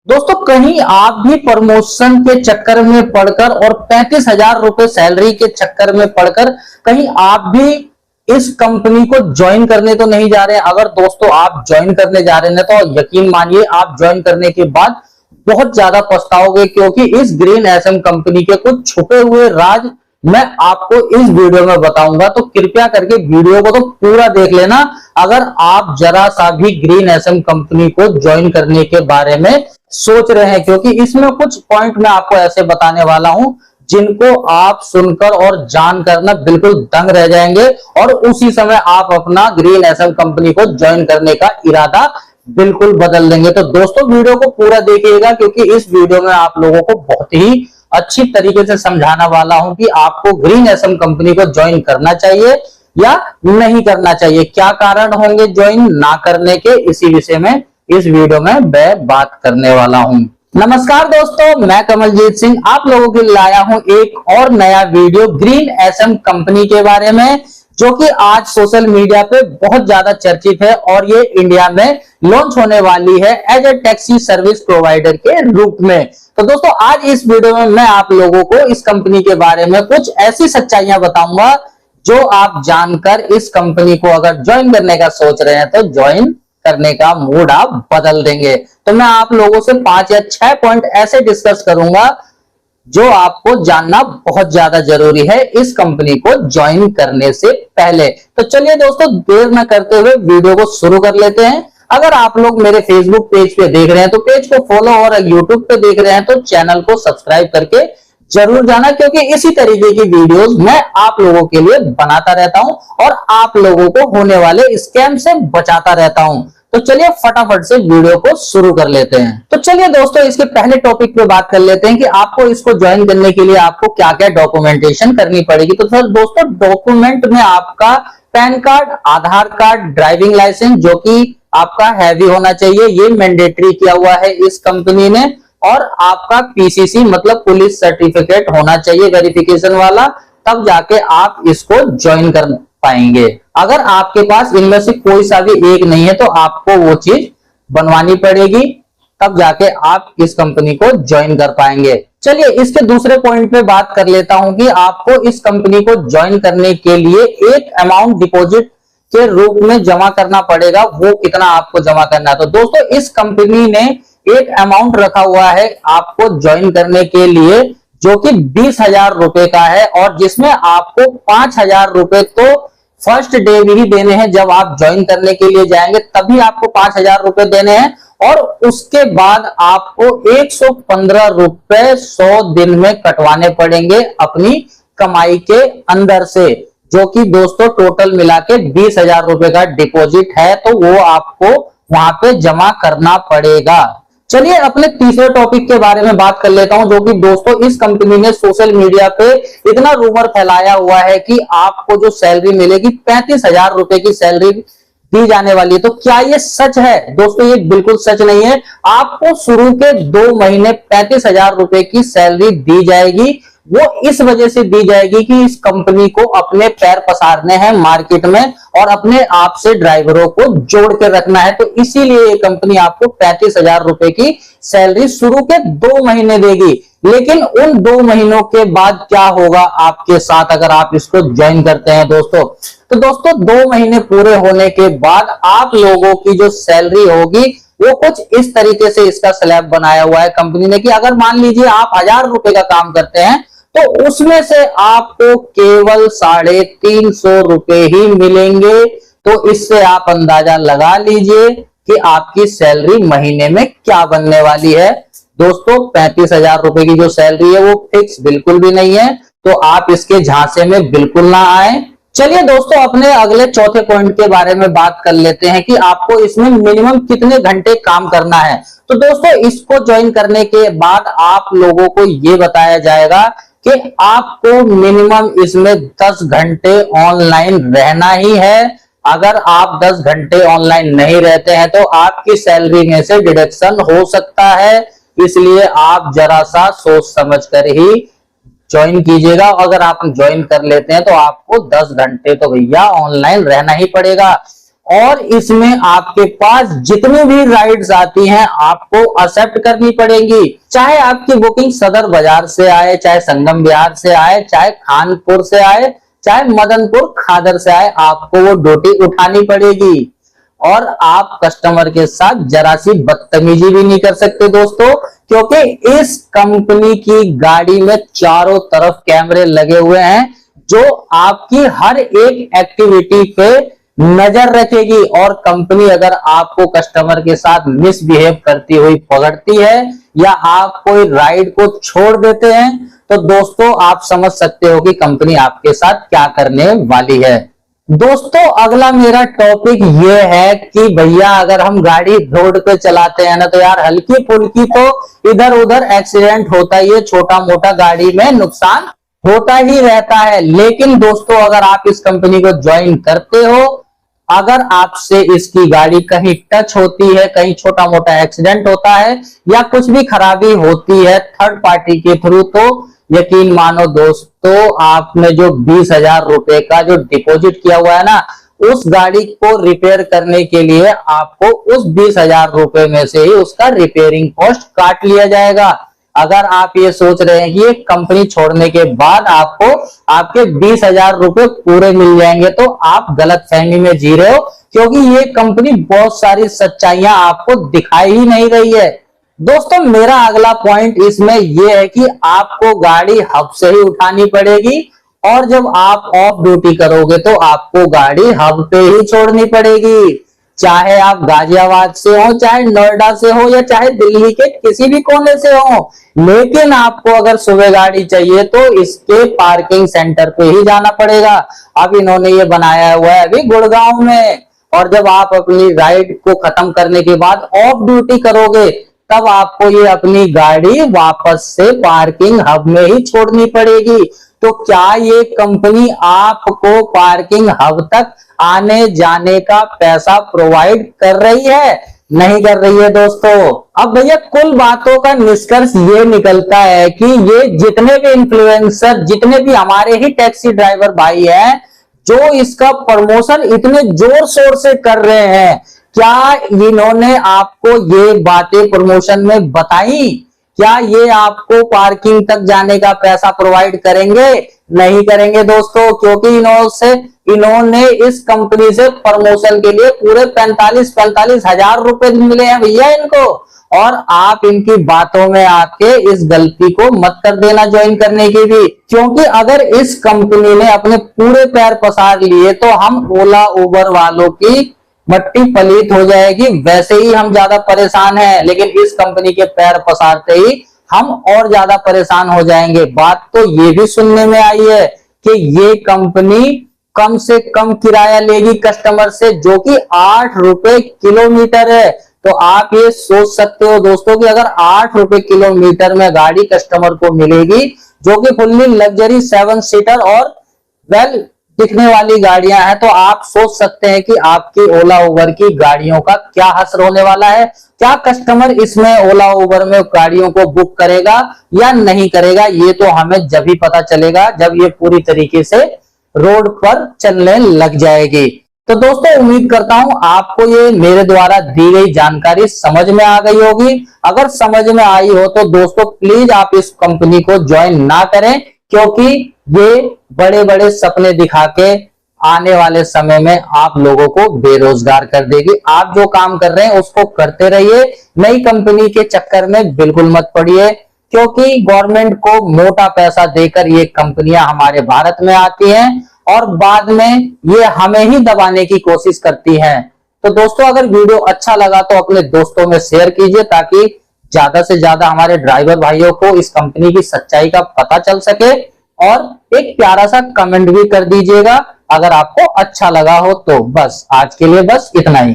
दोस्तों कहीं आप भी प्रमोशन के चक्कर में पड़कर और 35,000 रुपए सैलरी के चक्कर में पड़कर कहीं आप भी इस कंपनी को ज्वाइन करने तो नहीं जा रहे हैं। अगर दोस्तों आप ज्वाइन करने जा रहे हैं तो यकीन मानिए आप ज्वाइन करने के बाद बहुत ज्यादा पछताओगे, क्योंकि इस ग्रीन एसएम कंपनी के कुछ छुपे हुए राज मैं आपको इस वीडियो में बताऊंगा। तो कृपया करके वीडियो को तो पूरा देख लेना अगर आप जरा सा भी ग्रीन एसएम कंपनी को ज्वाइन करने के बारे में सोच रहे हैं, क्योंकि इसमें कुछ पॉइंट मैं आपको ऐसे बताने वाला हूं जिनको आप सुनकर और जानकर ना बिल्कुल दंग रह जाएंगे और उसी समय आप अपना ग्रीन एसएम कंपनी को ज्वाइन करने का इरादा बिल्कुल बदल देंगे। तो दोस्तों वीडियो को पूरा देखिएगा, क्योंकि इस वीडियो में आप लोगों को बहुत ही अच्छी तरीके से समझाने वाला हूं कि आपको ग्रीन एसएम कंपनी को ज्वाइन करना चाहिए या नहीं करना चाहिए, क्या कारण होंगे ज्वाइन ना करने के, इसी विषय में इस वीडियो में मैं बात करने वाला हूं। नमस्कार दोस्तों, मैं कमलजीत सिंह आप लोगों के लिए लाया हूं एक और नया वीडियो ग्रीन एसएम कंपनी के बारे में, जो कि आज सोशल मीडिया पे बहुत ज्यादा चर्चित है और ये इंडिया में लॉन्च होने वाली है as a taxi service provider के रूप में। तो दोस्तों आज इस वीडियो में मैं आप लोगों को इस कंपनी के बारे में कुछ ऐसी सच्चाइयां बताऊंगा जो आप जानकर इस कंपनी को अगर ज्वाइन करने का सोच रहे हैं तो ज्वाइन करने का मूड आप बदल देंगे। तो मैं आप लोगों से 5 या 6 पॉइंट ऐसे डिस्कस करूंगा जो आपको जानना बहुत ज्यादा जरूरी है इस कंपनी को ज्वाइन करने से पहले। तो चलिए दोस्तों देर न करते हुए वीडियो को शुरू कर लेते हैं। अगर आप लोग मेरे फेसबुक पेज पे देख रहे हैं तो पेज को फॉलो, और यूट्यूब पे देख रहे हैं तो चैनल को सब्सक्राइब करके जरूर जाना, क्योंकि इसी तरीके की वीडियोस मैं आप लोगों के लिए बनाता रहता हूं और आप लोगों को होने वाले स्कैम से बचाता रहता हूं। तो चलिए फटाफट से वीडियो को शुरू कर लेते हैं। तो चलिए दोस्तों इसके पहले टॉपिक पे बात कर लेते हैं कि आपको इसको ज्वाइन करने के लिए आपको क्या क्या डॉक्यूमेंटेशन करनी पड़ेगी। तो सर दोस्तों डॉक्यूमेंट में आपका पैन कार्ड, आधार कार्ड, ड्राइविंग लाइसेंस जो कि आपका हैवी होना चाहिए, ये मैंडेटरी किया हुआ है इस कंपनी ने, और आपका पीसीसी मतलब पुलिस सर्टिफिकेट होना चाहिए वेरिफिकेशन वाला, तब जाके आप इसको ज्वाइन कर पाएंगे। अगर आपके पास इनमें से कोई सा भी एक नहीं है तो आपको वो चीज बनवानी पड़ेगी, तब जाके आप इस कंपनी को ज्वाइन कर पाएंगे। चलिए इसके दूसरे पॉइंट पे बात कर लेता हूं कि आपको इस कंपनी को ज्वाइन करने के लिए एक अमाउंट डिपॉजिट के रूप में जमा करना पड़ेगा। वो कितना आपको जमा करना है? तो दोस्तों इस कंपनी ने एक अमाउंट रखा हुआ है आपको ज्वाइन करने के लिए, जो कि 20,000 रुपए का है, और जिसमें आपको 5,000 रुपए तो फर्स्ट डे भी देने हैं। जब आप ज्वाइन करने के लिए जाएंगे तभी आपको 5,000 रुपए देने हैं, और उसके बाद आपको 115 रुपए 100 दिन में कटवाने पड़ेंगे अपनी कमाई के अंदर से, जो कि दोस्तों टोटल मिला के 20,000 रुपए का डिपॉजिट है। तो वो आपको वहां पे जमा करना पड़ेगा। चलिए अपने तीसरे टॉपिक के बारे में बात कर लेता हूं, जो कि दोस्तों इस कंपनी ने सोशल मीडिया पे इतना रूमर फैलाया हुआ है कि आपको जो सैलरी मिलेगी 35,000 रुपए की सैलरी दी जाने वाली है। तो क्या ये सच है? दोस्तों ये बिल्कुल सच नहीं है। आपको शुरू के 2 महीने 35,000 रुपए की सैलरी दी जाएगी। वो इस वजह से दी जाएगी कि इस कंपनी को अपने पैर पसारने हैं मार्केट में और अपने आप से ड्राइवरों को जोड़ के रखना है। तो इसीलिए ये कंपनी आपको 35,000 रुपए की सैलरी शुरू के 2 महीने देगी। लेकिन उन 2 महीनों के बाद क्या होगा आपके साथ अगर आप इसको ज्वाइन करते हैं दोस्तों? तो दोस्तों 2 महीने पूरे होने के बाद आप लोगों की जो सैलरी होगी वो कुछ इस तरीके से इसका स्लैब बनाया हुआ है कंपनी ने कि अगर मान लीजिए आप 1,000 रुपए का काम करते हैं तो उसमें से आपको केवल 350 रुपए ही मिलेंगे। तो इससे आप अंदाजा लगा लीजिए कि आपकी सैलरी महीने में क्या बनने वाली है। दोस्तों 35,000 रुपए की जो सैलरी है वो फिक्स बिल्कुल भी नहीं है, तो आप इसके झांसे में बिल्कुल ना आए। चलिए दोस्तों अपने अगले चौथे पॉइंट के बारे में बात कर लेते हैं कि आपको इसमें मिनिमम कितने घंटे काम करना है। तो दोस्तों इसको ज्वाइन करने के बाद आप लोगों को ये बताया जाएगा कि आपको मिनिमम इसमें 10 घंटे ऑनलाइन रहना ही है। अगर आप 10 घंटे ऑनलाइन नहीं रहते हैं तो आपकी सैलरी में से डिडक्शन हो सकता है, इसलिए आप जरा सा सोच समझ कर ही ज्वाइन कीजिएगा। अगर आप ज्वाइन कर लेते हैं तो आपको 10 घंटे तो भैया ऑनलाइन रहना ही पड़ेगा। और इसमें आपके पास जितनी भी राइड्स आती हैं आपको एक्सेप्ट करनी पड़ेगी, चाहे आपकी बुकिंग सदर बाजार से आए, चाहे संगम विहार से आए, चाहे खानपुर से आए, चाहे मदनपुर खादर से आए, आपको वो ड्यूटी उठानी पड़ेगी। और आप कस्टमर के साथ जरा सी बदतमीजी भी नहीं कर सकते दोस्तों, क्योंकि इस कंपनी की गाड़ी में चारों तरफ कैमरे लगे हुए हैं जो आपकी हर एक एक्टिविटी पे नजर रखेगी। और कंपनी अगर आपको कस्टमर के साथ मिसबिहेव करती हुई पकड़ती है या आप कोई राइड को छोड़ देते हैं तो दोस्तों आप समझ सकते हो कि कंपनी आपके साथ क्या करने वाली है। दोस्तों अगला मेरा टॉपिक ये है कि भैया अगर हम गाड़ी रोड पे चलाते हैं ना तो यार हल्की फुल्की तो इधर उधर एक्सीडेंट होता ही है, छोटा मोटा गाड़ी में नुकसान होता ही रहता है। लेकिन दोस्तों अगर आप इस कंपनी को ज्वाइन करते हो, अगर आपसे इसकी गाड़ी कहीं टच होती है, कहीं छोटा मोटा एक्सीडेंट होता है या कुछ भी खराबी होती है थर्ड पार्टी के थ्रू, तो यकीन मानो दोस्तों आपने जो 20,000 रुपए का जो डिपॉजिट किया हुआ है ना, उस गाड़ी को रिपेयर करने के लिए आपको उस 20,000 रुपए में से ही उसका रिपेयरिंग कॉस्ट काट लिया जाएगा। अगर आप ये सोच रहे हैं कि ये कंपनी छोड़ने के बाद आपको आपके 20,000 रुपए पूरे मिल जाएंगे तो आप गलतफहमी में जी रहे हो, क्योंकि ये कंपनी बहुत सारी सच्चाइयां आपको दिखाई ही नहीं रही है। दोस्तों मेरा अगला पॉइंट इसमें यह है कि आपको गाड़ी हब से ही उठानी पड़ेगी और जब आप ऑफ ड्यूटी करोगे तो आपको गाड़ी हब पे ही छोड़नी पड़ेगी, चाहे आप गाजियाबाद से हो, चाहे नोएडा से हो या चाहे दिल्ली के किसी भी कोने से हो। लेकिन आपको अगर सुबह गाड़ी चाहिए तो इसके पार्किंग सेंटर पे ही जाना पड़ेगा। अब इन्होंने ये बनाया हुआ है अभी गुड़गांव में, और जब आप अपनी राइड को खत्म करने के बाद ऑफ ड्यूटी करोगे तब आपको ये अपनी गाड़ी वापस से पार्किंग हब में ही छोड़नी पड़ेगी। तो क्या ये कंपनी आपको पार्किंग हब तक आने जाने का पैसा प्रोवाइड कर रही है? नहीं कर रही है दोस्तों। अब भैया कुल बातों का निष्कर्ष ये निकलता है कि ये जितने भी इन्फ्लुएंसर, जितने भी हमारे ही टैक्सी ड्राइवर भाई हैं जो इसका प्रमोशन इतने जोर शोर से कर रहे हैं, क्या इन्होंने आपको ये बातें प्रमोशन में बताई? क्या ये आपको पार्किंग तक जाने का पैसा प्रोवाइड करेंगे? नहीं करेंगे दोस्तों, क्योंकि इन्होंने इस कंपनी से प्रमोशन के लिए पूरे 45 हजार रुपए मिले हैं भैया इनको। और आप इनकी बातों में आके इस गलती को मत कर देना ज्वाइन करने की भी, क्योंकि अगर इस कंपनी ने अपने पूरे पैर पसार लिए तो हम ओला उबर वालों की मट्टी पलीत हो जाएगी। वैसे ही हम ज्यादा परेशान हैं, लेकिन इस कंपनी के पैर पसारते ही हम और ज्यादा परेशान हो जाएंगे। बात तो ये भी सुनने में आई है कि ये कंपनी कम से कम किराया लेगी कस्टमर से, जो कि 8 रुपए किलोमीटर है। तो आप ये सोच सकते हो दोस्तों कि अगर 8 रुपए किलोमीटर में गाड़ी कस्टमर को मिलेगी जो कि फुल्ली लग्जरी 7 सीटर और वेल दिखने वाली गाड़ियां हैं, तो आप सोच सकते हैं कि आपकी ओला उबर की गाड़ियों का क्या हश्र होने वाला है। क्या कस्टमर इसमें ओला उबर में गाड़ियों को बुक करेगा या नहीं करेगा, ये तो हमें जब ही पता चलेगा जब ये पूरी तरीके से रोड पर चलने लग जाएगी। तो दोस्तों उम्मीद करता हूं आपको ये मेरे द्वारा दी गई जानकारी समझ में आ गई होगी। अगर समझ में आई हो तो दोस्तों प्लीज आप इस कंपनी को ज्वाइन ना करें, क्योंकि ये बड़े बड़े सपने दिखा के आने वाले समय में आप लोगों को बेरोजगार कर देगी। आप जो काम कर रहे हैं उसको करते रहिए, नई कंपनी के चक्कर में बिल्कुल मत पड़िए, क्योंकि गवर्नमेंट को मोटा पैसा देकर ये कंपनियां हमारे भारत में आती हैं और बाद में ये हमें ही दबाने की कोशिश करती हैं। तो दोस्तों अगर वीडियो अच्छा लगा तो अपने दोस्तों में शेयर कीजिए, ताकि ज्यादा से ज्यादा हमारे ड्राइवर भाइयों को इस कंपनी की सच्चाई का पता चल सके। और एक प्यारा सा कमेंट भी कर दीजिएगा अगर आपको अच्छा लगा हो तो। बस आज के लिए बस इतना ही।